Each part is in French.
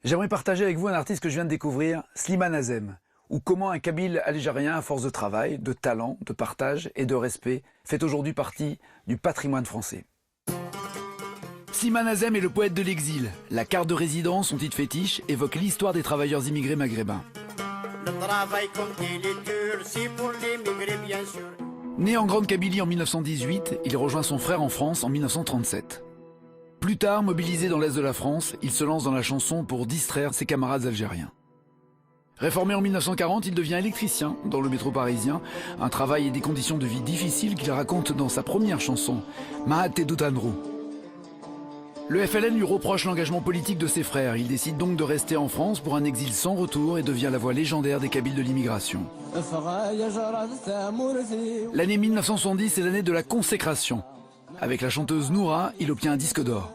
J'aimerais partager avec vous un artiste que je viens de découvrir, Slimane Azem, ou comment un Kabyle algérien à force de travail, de talent, de partage et de respect fait aujourd'hui partie du patrimoine français. Slimane Azem est le poète de l'exil. La carte de résidence, son titre fétiche, évoque l'histoire des travailleurs immigrés maghrébins. Le travail comme il est dur, c'est pour l'immigré bien sûr. Né en Grande Kabylie en 1918, il rejoint son frère en France en 1937. Plus tard, mobilisé dans l'Est de la France, il se lance dans la chanson pour distraire ses camarades algériens. Réformé en 1940, il devient électricien dans le métro parisien, un travail et des conditions de vie difficiles qu'il raconte dans sa première chanson, Mahat Tedoutandrou. Le FLN lui reproche l'engagement politique de ses frères. Il décide donc de rester en France pour un exil sans retour et devient la voix légendaire des Kabyles de l'immigration. L'année 1970 est l'année de la consécration. Avec la chanteuse Noura, il obtient un disque d'or.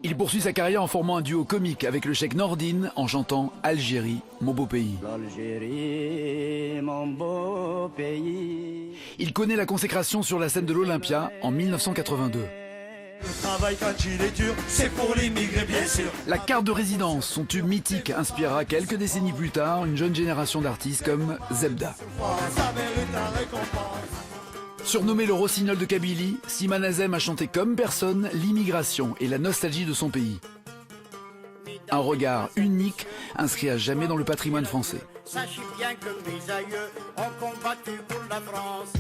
Il poursuit sa carrière en formant un duo comique avec le cheikh Nordine en chantant « Algérie, mon beau pays ». L'Algérie, mon beau pays. Il connaît la consécration sur la scène de l'Olympia en 1982. Le travail quand il est dur, c'est pour l'immigré bien sûr. La carte de résidence, son tube mythique, inspirera quelques décennies plus tard une jeune génération d'artistes comme Zebda. Ça mérite la récompense. Surnommé le rossignol de Kabylie, Slimane Azem a chanté comme personne l'immigration et la nostalgie de son pays. Un regard unique, inscrit à jamais dans le patrimoine français. Sachez bien que mes aïeux ont combattu pour la France.